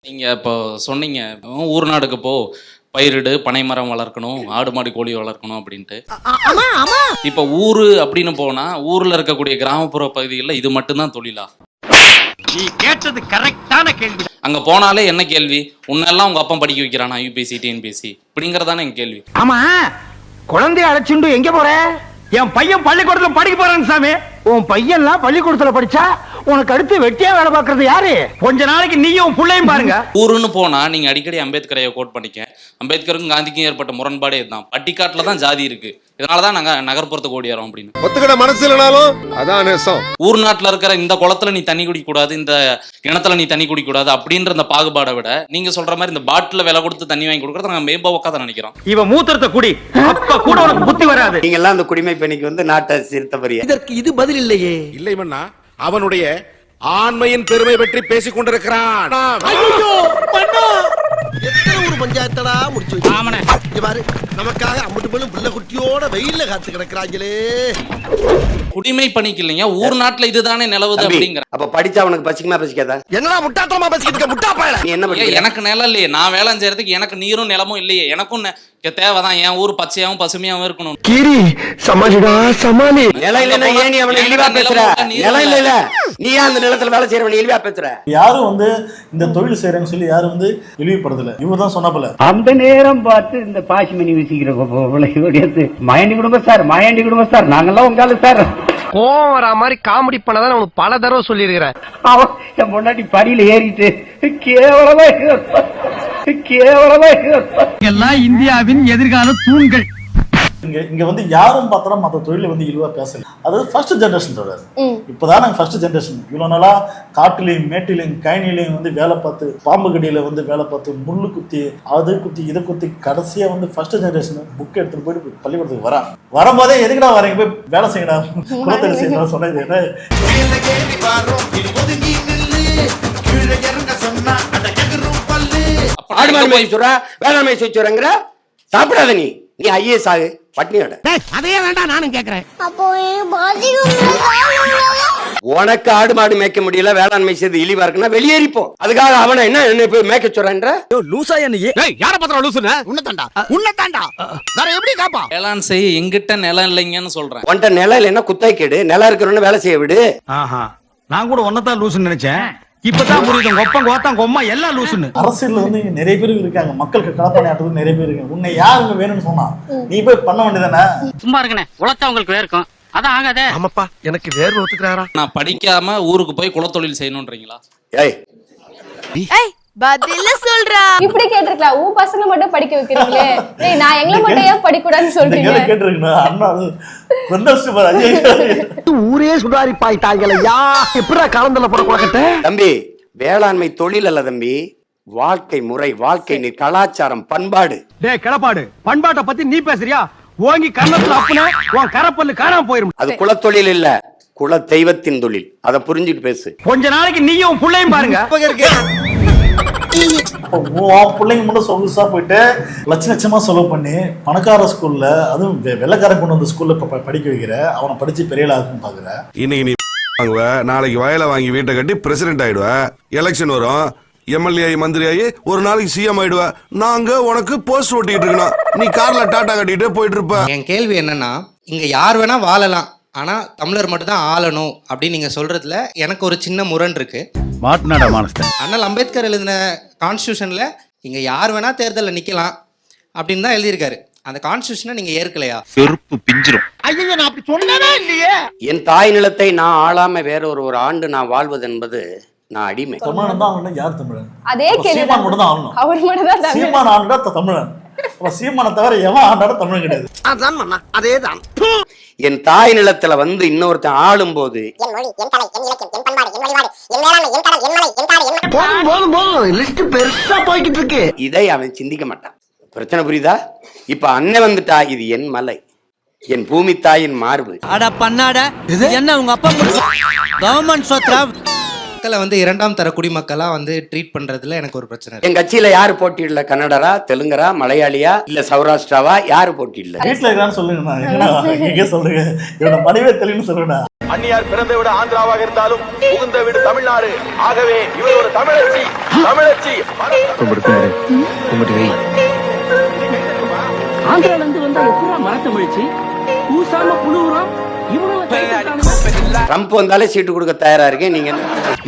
நீங்க இப்போ சொன்னீங்க ஊர் நாடுக்கு போ, பயிரிடு, பனைமரம் வளர்க்கணும், ஆடு மாடு கோழி வளர்க்கணும் அப்படின்ட்டு. இப்ப ஊரு அப்படின்னு போனா ஊர்ல இருக்கக்கூடிய கிராமப்புற பகுதிகளில் இது மட்டும்தான் தொழிலா? நீ கேட்டது கரெக்டான கேள்வி. அங்க போனாலே என்ன கேள்வி, உன்னெல்லாம் உங்க அப்பா படிக்க வைக்கிறானா யூபிஎஸ்சி டிஎன்பிஎஸ்சி இப்படிங்கறதானே என் கேள்வி. ஆமா, குழந்தைய அழைச்சுண்டு எங்க போற? என் பையன் பள்ளிக்கூடத்துல படிக்க போறான் சாமி. உன் பையன்லாம் பள்ளிக்கூடத்துல படிச்சா உனக்கு அடுத்து வெட்டியா வேலை பார்க்கறது யாரு? கொஞ்ச நாளைக்கு நீயும் புள்ளையும் பாருங்க. ஊருன்னு போனா நீங்க அடிக்கடி அம்பேத்கரையை கோட் பண்ணிக்க. அம்பேத்கருக்கும் காந்திக்கும் ஏற்பட்ட முரண்பாடே இதுதான். பட்டிக்காட்டுல தான் ஜாதி இருக்கு, இதனாலதான் நாங்க நகர்ப்புறத்துக்கு ஓடியாரோம் அப்படின்னு. ஒத்துக்கிட மனசு இல்லனாலும் அதான் நேசம். ஊர் நாட்டுல இருக்கிற இந்த குளத்துல நீ தண்ணி குடிக்க கூடாது, இந்த கிணத்துல நீ தண்ணி குடிக்க கூடாது அப்படின்ற இந்த பாகுபாடை விட நீங்க சொல்ற மாதிரி இந்த பாட்டில விலை கொடுத்து தண்ணி வாங்கி கொடுக்கறது நாங்க மேம்போக்கா தான் நினைக்கிறோம். இவன் மூத்திரத்தை குடி, அப்ப கூட உனக்கு புத்தி வராது. நீங்க எல்லாம் அந்த குடிமை பெண்ணுக்கு வந்து நாட்டை சிறுத்தவரிய. இதற்கு இது பதில் இல்லையே. இல்லை மன்னா, அவனுடைய ஆண்மையின் பெருமை பற்றி பேசிக் கொண்டிருக்கிறான். எத்தனை ஒரு பஞ்சாயத்தடா முடிச்சு வச்சு பாரு, நமக்காக அம்பட்டு போலும் பிள்ளை குட்டியோட வெயில்ல காத்து கிடக்குறாங்களே. குடிமை பணிக்கு இல்லைங்க, ஊர் நாட்டுல இதுதானே நிலவுது அப்படிங்கிற. அப்ப படிச்சா அவனுக்கு பசிக்குமா பசிக்காதா? என்னடா முட்டாத்தனமா பேசிக்கிட்டு முட்டா பயல. நீ என்ன பண்ணி? எனக்கு நிலம் இல்லையே, நான் வேலை செய்யறதுக்கு எனக்கு நீரும் நிலமும் இல்லையே. எனக்கும் தேவைதான் என் ஊர் பச்சையாவும் பசுமையாவும் இருக்கணும். கீரி சமாளிடா சமாளி. நிலம் இல்லைன்னா ஏன் நீ அவனை இழிவா பேசுற? நிலம் இல்ல, நீ ஏன் அந்த நிலத்துல வேலை செய்யறவனை இழிவா பேசுற? யாரும் வந்து இந்த தொழில் செய்யறேன்னு சொல்லி யாரும் வந்து இழிவுபடுத்தல. இவர் தான் சொன்னப்பல அந்த நேரம் பார்த்து இந்த பாசிமணி வீசிக்கிற மயண்டி குடும்பம் சார், மயண்டி குடும்பம் சார், நாங்கெல்லாம் உங்கால சார். கோவம் வரா மாதிரி காமெடி பண்ணதான் உனக்கு பல தடவை சொல்லி இருக்கிறேன். அவன் என் பொண்டாட்டி படியில ஏறிட்டு கேவலமா கேவலமா எல்லாம் இந்தியாவின் எதிர்கால தூண்கள். இங்க வந்து யாரும் பார்த்தா மற்ற தொழில வந்து இழிவா பேசல. அது ஃபர்ஸ்ட் ஜெனரேஷன் தொடர். இப்பதான் நாங்க ஃபர்ஸ்ட் ஜெனரேஷன். இவ்வளவு நாளா காட்டுலையும் மேட்டிலையும் கைனிலையும் வந்து வேலை பார்த்து, பாம்பு கடியில வந்து வேலை பார்த்து, முள்ளு குத்தி, அது குத்தி, இதை குத்தி, கடைசியா வந்து ஃபர்ஸ்ட் ஜெனரேஷன் புக் எடுத்துட்டு போயிட்டு பள்ளிக்கூடத்துக்கு வரான். வரும்போதே எதுக்குடா வரீங்க, போய் வேலை செய்யடா, குலத்தொழில் செய்யணும் சொன்னது என்ன? ஆடு மாடு மேய்ச்சி சொல்ற, வேளாண்மை செய்ய சொல்றங்கிற, சாப்பிடாத நீ. நீ ஐஏஎஸ் ஆகு, பட்னியோட. அதையே வேண்டாம் நானும் கேக்குறேன். உனக்கு ஆடு மாடு மேய்க்க முடியல, வேளாண்மை செய்து இழிவா இருக்குன்னா வெளியேறிப்போ. அதுக்காக அவனை என்ன போய் மேய்க்க சொல்றன்ற? லூசா என்னையே யார பத்திரம் லூசுன? உன்னதாண்டா வேற எப்படி காப்பா? வேளாண் செய்ய எங்கிட்ட நிலம் இல்லைங்கன்னு சொல்றேன். உன்ட்ட நிலம் இல்லைன்னா குத்தாய் கேடு, நிலம் இருக்கிறவன வேலை செய்ய விடு. நான் கூட ஒன்னதான் லூசுன்னு நினைச்சேன். இப்பதான் புரியுது, ஒப்பம் கோத்தம் கொம்மா எல்லாம் லூசுன்னு. அரசியல்ல வந்து நிறைய பேர் இருக்காங்க, மக்களுக்கு களப்பணி ஆட்டுறது நிறைய பேர் இருக்காங்க. உன்னை யாருங்க வேணும்னு சொன்னா நீ போய் பண்ண வேண்டியதானே? சும்மா இருக்கனே, உழைச்சா உங்களுக்கு வேர்க்கும், அதான் ஆகாதே. ஆமாப்பா, எனக்கு வேர்வை ஒத்துக்கிறாரா? நான் படிக்காம ஊருக்கு போய் குலத்தொழில் செய்யணும்ன்றீங்களா? ஏய் பதில சொல்றா. இப்படி கேட்டிருக்கலாம், உன் பசங்க மட்டும் படிக்க வைக்கிறீங்களே, டேய் நான் எங்களை மட்டும் ஏன் படிக்க கூடாதுன்னு சொல்றீங்க? கேட்டிருக்கணும் அண்ணா. ஊரே சுடாரி பாய்த்தாங்களையா, எப்படா காலந்தல போற குளக்கட்ட? தம்பி, வேளாண்மை தொழில் அல்ல தம்பி, வாழ்க்கை முறை, வாழ்க்கை நீ, கலாச்சாரம், பண்பாடு. டேய் கிளப்பாடு, பண்பாட்டை பத்தி நீ பேசுறியா? ஓங்கி கண்ணத்துல அப்பனா உன் கரப்பல்லு காணாம போயிரும். அது குலத்தொழில் இல்ல, குல தெய்வத்தின் தொழில். அதை புரிஞ்சுட்டு பேசு. கொஞ்ச நாளைக்கு நீயும் புள்ளையும் பாருங்க. பிள்ளைங்க மட்டும் சொகுசா போயிட்டு லட்சமா செலவு பண்ணி பணக்கார ஸ்கூல்ல, அதுவும் வெள்ளக்காரன் கொண்டு வந்த ஸ்கூல்ல படிக்க வைக்கிற, அவனை படிச்சு பெரிய ஆகுன்னு பாக்குற. இன்னைக்கு நீ வாங்குவ, நாளைக்கு வயலை வாங்கி வீட்டை கட்டி பிரசிடென்ட் ஆயிடுவ. எலெக்ஷன் வரும், எம்எல்ஏ மந்திரி ஆகி ஒரு நாளைக்கு சிஎம் ஆயிடுவ. நாங்க உனக்கு போஸ்ட் ஓட்டிட்டு இருக்கணும், நீ கார்ல டாட்டா கட்டிட்டு போயிட்டு இருப்ப. என் கேள்வி என்னன்னா, இங்க யார் வேணா வாழலாம், ஆனா தமிழர் மட்டும் தான் ஆளணும் அப்படின்னு நீங்க சொல்றதுல எனக்கு ஒரு சின்ன முரண் இருக்கு. அண்ணல் அம்பேத்கர் எழுதின கான்ஸ்டியூஷன்ல இங்க யார் வேணா தேர்தலில் நிக்கலாம் அப்படின்னு தான் எழுதியிருக்காரு. அந்த கான்ஸ்டியூஷனை நீங்க ஏற்கலையா? செருப்பு பிஞ்சிரும். ஐயோ, நான் அப்படி சொன்னதே இல்லையே. என் தாய் நிலத்தை நான் ஆளாம வேற ஒரு ஆண்டு நான் வாழ்வது என்பது நான் அடிமை. தமிழன் தான் ஆளணும். யார் தமிழன்? அதே கேள்வி சீமான் மட்டும் தான் ஆளணும். அவர் மட்டும் தான் தமிழன். சீமான் ஆண்டா தமிழன். சீமானை தவிர எவன் ஆண்டாட தமிழன் கிடையாது. அதான் மண்ணா, அதேதான். என் தாய் நிலத்துல வந்து இன்னொருத்தன் ஆளும் போது பெருசா போய்கிட்டு இருக்கு. இதை அவன் சிந்திக்க மாட்டான். பிரச்சனை புரியுதா? இப்ப அண்ணன் வந்துட்டா, இது என் மலை, என் பூமி தாயின் மார்பு. அட பண்ணாட, என்ன உங்க அப்பா கவர்மெண்ட் சொத்ரா? மக்களை வந்து இரண்டாம் தர குடிமக்களா வந்து ட்ரீட் பண்றதுல எனக்கு ஒரு பிரச்சனை. என் கட்சியில யாரு போட்டியிடல? கன்னடரா, தெலுங்கரா, மலையாளியா, இல்ல சௌராஷ்டிராவா? யாரு போட்டியிடல? வீட்டுல இருக்கான்னு சொல்லுங்க. சொல்லுங்க, என்னோட மனைவியே தெலுங்குன்னு சொல்லுங்க. அந்நியார் பிறந்த விட ஆந்திராவாக இருந்தாலும் புகுந்த வீடு தமிழ்நாடு. ஆகவே இவர் ஒரு தமிழச்சி. தமிழச்சி ஆந்திரால இருந்து வந்தா எப்படா மரத்தமிழ்ச்சி பூசாம புழுவுறோம். ட்ரம்ப் வந்தாலே சீட்டு கொடுக்க தயாரா இருக்கேன். நீங்க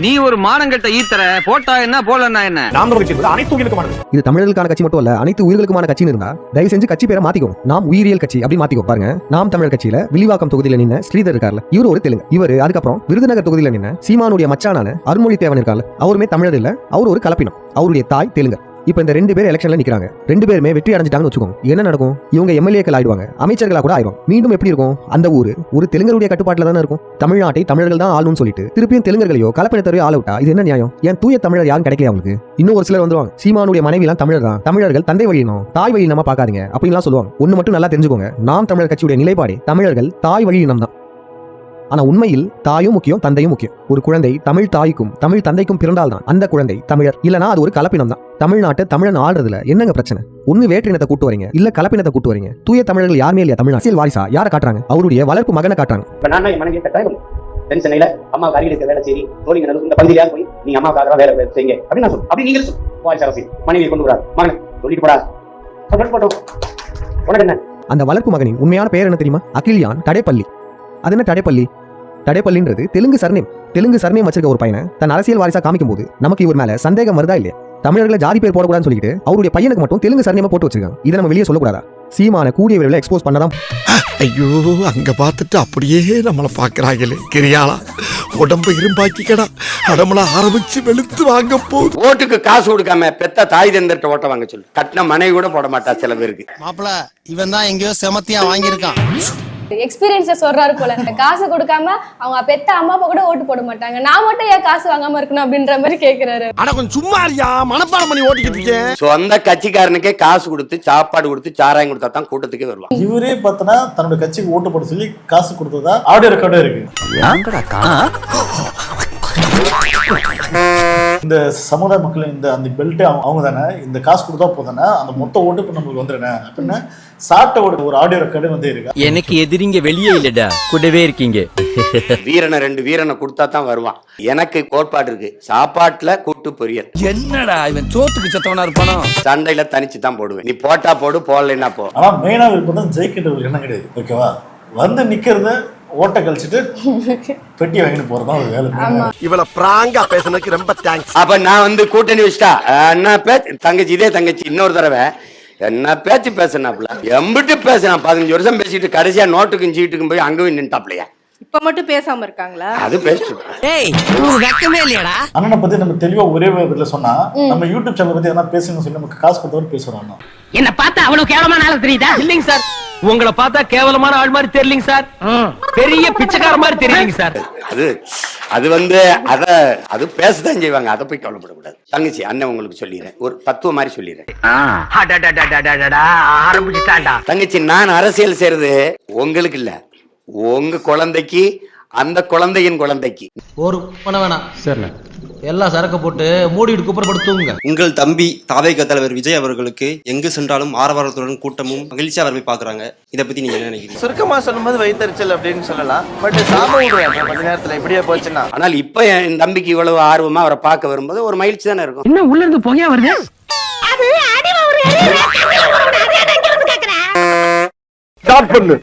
நீ ஒரு மானங்கட்ட ஈத்தர போட்டா என்ன போலன்னா என்ன? நாம் தமிழ் கட்சி என்பது அனைத்து உயிர்களுக்குமானது. இது தமிழர்களுக்கான கட்சி மட்டும் இல்ல, அனைத்து உயிர்களுக்குமான கட்சின்னு இருந்தா தயவு செஞ்சு கட்சி பேரை மாத்திக்கோ. நாம் உயிரியல் கட்சி அப்படி மாத்திக்கோ. பாருங்க, நாம் தமிழர் கட்சியில வில்லிவாக்கம் தொகுதியில நின்ன ஸ்ரீதர் இருக்கார்ல, இவர் ஒரு தெலுங்கு. இவர் அதுக்கப்புறம் விருதுநகர் தொகுதியில நின்ன சீமானுடைய மச்சானான அருண்மொழி தேவன் இருக்கார்ல, அவருமே தமிழர் இல்ல, அவர் ஒரு கலப்பினம். அவருடைய தாய் தெலுங்கு. இப்ப இந்த 2 பேர் எலெக்ஷன்ல நிக்கிறாங்க. 2 பேருமே வெற்றி அடைஞ்சிட்டாங்கன்னு வச்சுக்கோங்க. என்ன நடக்கும்? இவங்க எம்எல்ஏக்கள் ஆயிடுவாங்க, அமைச்சர்களா கூட ஆயிடும். மீண்டும் எப்படி இருக்கும்? அந்த ஊரு ஒரு தெலுங்கருடைய கட்டுப்பாட்டுல தானே இருக்கும். தமிழ்நாட்டை தமிழர்கள் தான் ஆளுன்னு சொல்லிட்டு திருப்பியும் தெலுங்கர்களையோ கலப்பினத்தரையோ ஆள விட்டா இது என்ன நியாயம்? ஏன் தூய தமிழர் யாரும் கிடைக்கல அவங்களுக்கு? இன்னும் ஒரு சிலர் வந்துருவாங்க, சீமானுடைய மனைவி எல்லாம் தமிழர் தான், தமிழர்கள் தந்தை வழியினோம் தாய் வழி நம்ம பாக்காதீங்க அப்படின்லாம் சொல்லுவாங்க. ஒண்ணு மட்டும் நல்லா தெரிஞ்சுக்கோங்க, நாம் தமிழர் கட்சியுடைய நிலைப்பாடு தமிழர்கள் தாய் வழி இனம் தான். ஆனா உண்மையில் தாயும் முக்கியம், தந்தையும் முக்கியம். ஒரு குழந்தை தமிழ் தாய்க்கும் தமிழ் தந்தைக்கும் பிறந்தால்தான் அந்த குழந்தை தமிழர், இல்லனா அது ஒரு கலப்பினம் தான். தமிழ்நாட்டை தமிழன் ஆடுறதுல என்னங்க பிரச்சனை? ஒண்ணு வேற்றினத்தை கூட்டு வரீங்க, இல்ல கலப்பினத்தை கூட்டு வரீங்க. தூய தமிழர்கள் யாருமே இல்லையா தமிழ் அரசியல் வாரிசா? யாரை காட்டுறாங்க? அவருடைய வளர்ப்பு மகனை காட்டுறாங்க. இப்ப நான் என் மனைவி கட்டாயம் தென் சென்னையில அம்மா அருகில் வேலை செய்தி தோழிங்க இந்த பகுதியில போய் நீங்க அம்மாவுக்காக வேலை செய்யுங்க அப்படின்னு நான் சொல்லுவேன். அப்படி நீங்க வாய்ஸ் அரசியல் மனைவியை கொண்டு வராது மகன் சொல்லிட்டு போடா போட்டோம். உனக்கு என்ன? அந்த வளர்ப்பு மகனின் உண்மையான பெயர் என்ன தெரியுமா? அகில்யான் தடேப்பள்ளி. அது என்ன தடேப்பள்ளி? தடேப்பள்ளின்றது தெலுங்கு சர்நேம். தெலுங்கு சர்நேம் வச்சிருக்க ஒரு பையனை தன் அரசியல் வாரிசா காமிக்கும் போது நமக்கு இவர் மேல சந்தேகம் வருதா இல்லையா? தமிழர்களை ஜாதி பேர் போடக்கூடாதுன்னு சொல்லிட்டு அவருடைய பையனுக்கு மட்டும் தெலுங்கு சர்நேமை போட்டு வச்சிருக்காங்க. இதை நம்ம வெளியே சொல்லக்கூடாதா? சீமான கூடிய விரைவில் எக்ஸ்போஸ் பண்ணலாம். ஐயோ, அங்க பார்த்துட்டு அப்படியே நம்மளை பாக்குறாங்களே. கிரியாளா உடம்பு இரும்பாக்கிக்கடா, அடமள ஆரம்பிச்சு வெளுத்து வாங்க போகுது. ஓட்டுக்கு காசு கொடுக்காம பெத்த தாய் தந்தர்ட்ட ஓட்ட வாங்க சொல்லு. கட்டின மனைவி கூட போட மாட்டா சில பேருக்கு. மாப்பிள, இவன் தான் எங்கேயோ செமத்தியா வாங்கியிருக்கான். எக்ஸ்பீரியன்ஸ சொல்றாரு போல. காசு கொடுக்காம அவங்க பெத்த அம்மா அப்பா கூட ஓட்டு போட மாட்டாங்க, நான் மட்டும் ஏன் காசு வாங்காம இருக்கணும் அப்படின்ற மாதிரி கேக்குறாரு. ஆனா கொஞ்சம் சும்மா இருக்கியா, மனப்பாடம் பண்ணி ஓட்டிக்கிட்டு இருக்கேன். சொந்த கட்சிக்காரனுக்கே காசு கொடுத்து சாப்பாடு கொடுத்து சாராயம் கொடுத்தா தான் கூட்டத்துக்கே வருவான். இவரே பார்த்தனா தன்னோட கட்சிக்கு ஓட்டு போட சொல்லி காசு கொடுத்ததா ஆடியோ ரெக்கார்டே இருக்கு. இந்த சமுதாய மக்கள் இந்த அந்த பெல்ட்டே அவங்க தானே, இந்த காசு கொடுத்தா போதானே அந்த மொத்த ஓட்டு இப்ப நம்மளுக்கு வந்துடுனே அப்படின்னு சாட்ட ஒரு ஆடியோ ரெக்கார்டு வந்து இருக்கு. எனக்கு எதிரிங்க வெளியே இல்லடா, கூடவே இருக்கீங்க. வீரனை 2 வீரனை கொடுத்தா தான் வருவான். எனக்கு கோட்பாடு இருக்கு, சாப்பாட்டுல கூட்டு பொரியல். என்னடா இவன் சோத்துக்கு சத்தவனா இருப்பானோ? சண்டையில தனிச்சு தான் போடுவேன். நீ போட்டா போடு, போடலைன்னா போ. ஆனா மெயினா விருப்பம் ஜெயிக்கின்ற ஒரு எண்ணம் கிடையாது. ஓகேவா? வந்து நிக்கிறது ஓட்ட கழிச்சிட்டு பெட்டி வாங்கிட்டு போறதுதான் ஒரு வேலை. இவ்வளவு பிராங்கா பேசுனதுக்கு ரொம்ப தேங்க்ஸ். அப்ப நான் வந்து கூட்டணி வச்சிட்டா என்ன பேச்சு? தங்கச்சி இதே தங்கச்சி இன்னொரு தடவை என்ன பேச்சு பேசினாப்ல, எம்பிட்டு பேசினான். 15 வருஷம் பேசிட்டு கடைசியா நோட்டுக்கும் சீட்டுக்கும் போய் அங்க போய் நின்ட்டாப்லையா. இப்ப மட்டும் பேசாம இருக்காங்களா? அது பேசு. ஏய், உங்களுக்கு வெக்கமே இல்லையாடா? அண்ணனை பத்தி நம்ம தெளிவா ஒரே விதத்துல சொன்னா, நம்ம யூடியூப் சேனல் பத்தி எதனா பேசணும்னு சொல்லி நமக்கு காசு கொடுத்தவர் பேசுறோம். என்ன பார்த்தா அவ்வளவு கேவலமான ஆளு தெரியுதா? இல்லைங்க சார், உங்களை பார்த்தா கேவலமான ஆள் மாதிரி தெரியலங்க சார், பெரிய பிச்சைக்கார மாதிரி தெரியுங்க சார். அது வந்து அது பேசதான் செய்வாங்க, அதை போய் கவலைப்படக்கூடாது. தங்கச்சி அண்ணன் உங்களுக்கு சொல்லிடுறேன், ஒரு தத்துவம் மாதிரி சொல்லிடுறேன். ஆரம்பிச்சுட்டாண்டா தங்கச்சி, நான் அரசியல் செய்யறது உங்களுக்கு இல்ல, உங்க குழந்தைக்கு, அந்த குழந்தையின் குழந்தைக்கு. ஒரு பண்ண வேணாம் சார், எல்லாம் சரக்கு போட்டு மூடிட்டு குப்பரப்படுத்துங்க. உங்கள் தம்பி தாவேக தலைவர் விஜய் அவர்களுக்கு எங்கு சென்றாலும் ஆரவாரத்துடன் கூட்டமும் மகிழ்ச்சியா வரவே பாக்குறாங்க. இதை பத்தி நீங்க என்ன நினைக்கிறீங்க? சுருக்கமா சொல்லும்போது வயிற்றுச்சல் அப்படின்னு சொல்லலாம். பட் சாம கொஞ்ச நேரத்துல இப்படியே போச்சுன்னா. ஆனால் இப்ப என் தம்பிக்கு இவ்வளவு ஆர்வமா அவரை பார்க்க வரும்போது ஒரு மகிழ்ச்சி தானே இருக்கும். இன்னும் உள்ள இருந்து புகையா வருது. ஸ்டார்ட் பண்ணு.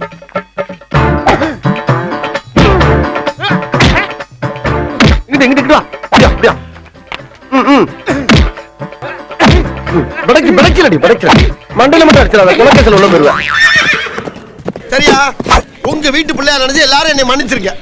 இங்கிட்டு வா. அப்படியா? படைக்கலடி. மண்டையில மட்டும் அடிச்சிடாத, குலக்கேசல் உள்ள போயிருவேன். சரியா? உங்க வீட்டு பிள்ளையா நினைச்சு எல்லாரும் என்னை மன்னிச்சிருக்க.